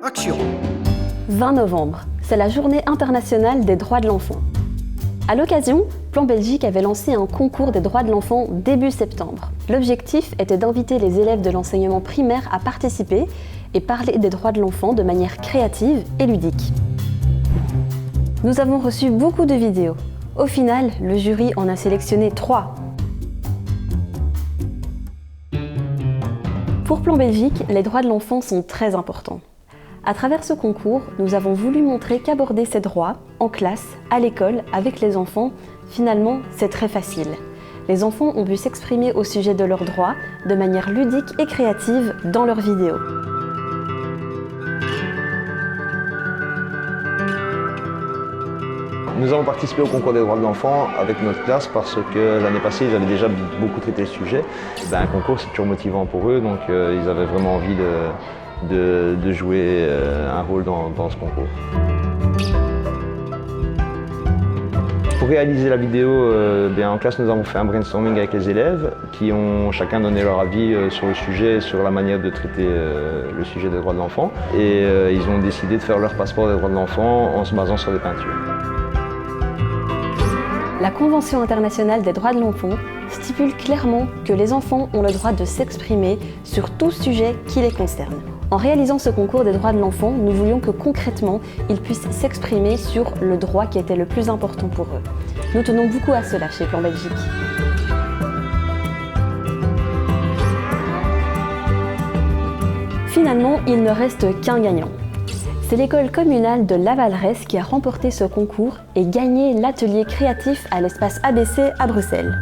action. 20 novembre, c'est la journée internationale des droits de l'enfant. À l'occasion, Plan Belgique avait lancé un concours des droits de l'enfant début septembre. L'objectif était d'inviter les élèves de l'enseignement primaire à participer et parler des droits de l'enfant de manière créative et ludique. Nous avons reçu beaucoup de vidéos. Au final, le jury en a sélectionné 3. Pour Plan Belgique, les droits de l'enfant sont très importants. À travers ce concours, nous avons voulu montrer qu'aborder ces droits, en classe, à l'école, avec les enfants, finalement, c'est très facile. Les enfants ont pu s'exprimer au sujet de leurs droits de manière ludique et créative dans leurs vidéos. Nous avons participé au concours des droits de l'enfant avec notre classe parce que l'année passée, ils avaient déjà beaucoup traité le sujet. Un concours, c'est toujours motivant pour eux, donc ils avaient vraiment envie de jouer un rôle dans ce concours. Pour réaliser la vidéo, en classe, nous avons fait un brainstorming avec les élèves qui ont chacun donné leur avis sur le sujet et sur la manière de traiter le sujet des droits de l'enfant. Et ils ont décidé de faire leur passeport des droits de l'enfant en se basant sur des peintures. La Convention internationale des droits de l'enfant stipule clairement que les enfants ont le droit de s'exprimer sur tout sujet qui les concerne. En réalisant ce concours des droits de l'enfant, nous voulions que concrètement, ils puissent s'exprimer sur le droit qui était le plus important pour eux. Nous tenons beaucoup à cela chez Plan Belgique. Finalement, il ne reste qu'un gagnant. C'est l'école communale de Lavalresse qui a remporté ce concours et gagné l'atelier créatif à l'espace ABC à Bruxelles.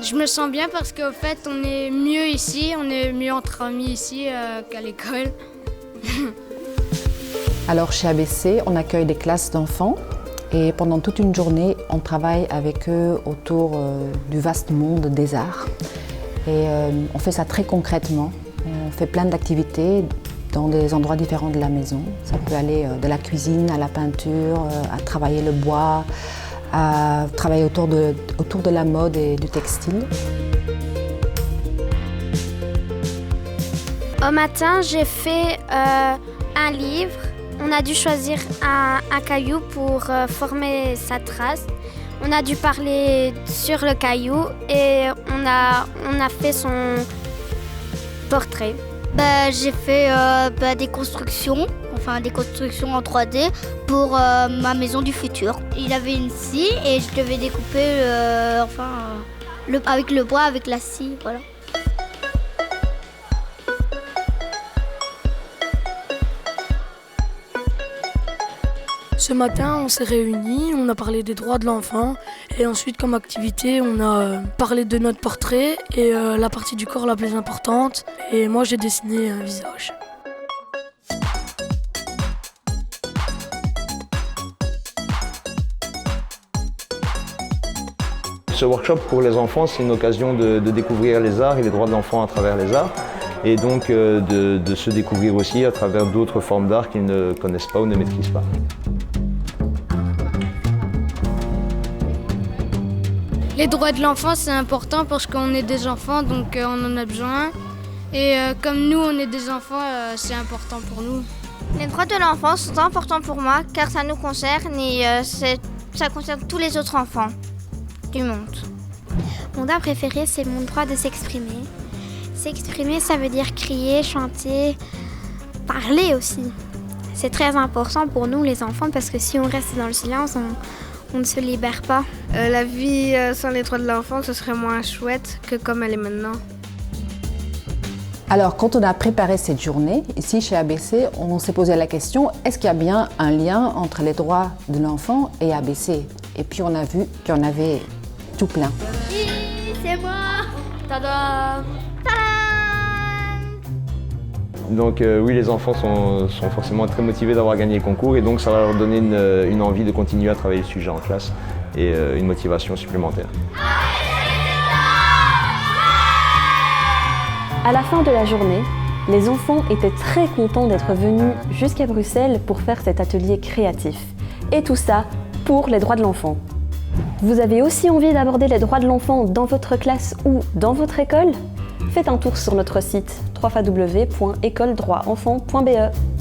Je me sens bien parce qu'au fait, on est mieux ici, on est mieux entre amis ici qu'à l'école. Alors chez ABC, on accueille des classes d'enfants et pendant toute une journée, on travaille avec eux autour du vaste monde des arts. Et on fait ça très concrètement. On fait plein d'activités dans des endroits différents de la maison. Ça peut aller de la cuisine à la peinture, à travailler le bois, à travailler autour de la mode et du textile. Au matin, j'ai fait un livre. On a dû choisir un caillou pour former sa trace. On a dû parler sur le caillou et on a fait son portrait. J'ai fait des constructions en 3D pour ma maison du futur. Il avait une scie et je devais découper avec le bois, avec la scie, voilà. Ce matin, on s'est réunis, on a parlé des droits de l'enfant et ensuite, comme activité, on a parlé de notre portrait et la partie du corps la plus importante. Et moi, j'ai dessiné un visage. Ce workshop pour les enfants, c'est une occasion de découvrir les arts et les droits de l'enfant à travers les arts. Et donc de se découvrir aussi à travers d'autres formes d'art qu'ils ne connaissent pas ou ne maîtrisent pas. Les droits de l'enfant, c'est important parce qu'on est des enfants, donc on en a besoin. Et comme nous, on est des enfants, c'est important pour nous. Les droits de l'enfant sont importants pour moi car ça nous concerne et ça concerne tous les autres enfants du monde. Mon droit préféré, c'est mon droit de s'exprimer. S'exprimer, ça veut dire crier, chanter, parler aussi. C'est très important pour nous, les enfants, parce que si on reste dans le silence, on ne se libère pas. La vie sans les droits de l'enfant, ce serait moins chouette que comme elle est maintenant. Alors, quand on a préparé cette journée, ici chez ABC, on s'est posé la question, est-ce qu'il y a bien un lien entre les droits de l'enfant et ABC? Et puis on a vu qu'il y en avait tout plein. Oui, c'est moi. Tada! Donc oui, les enfants sont forcément très motivés d'avoir gagné le concours et donc ça va leur donner une envie de continuer à travailler le sujet en classe et une motivation supplémentaire. À la fin de la journée, les enfants étaient très contents d'être venus jusqu'à Bruxelles pour faire cet atelier créatif. Et tout ça pour les droits de l'enfant. Vous avez aussi envie d'aborder les droits de l'enfant dans votre classe ou dans votre école ? Faites un tour sur notre site www.écoledroitsenfant.be.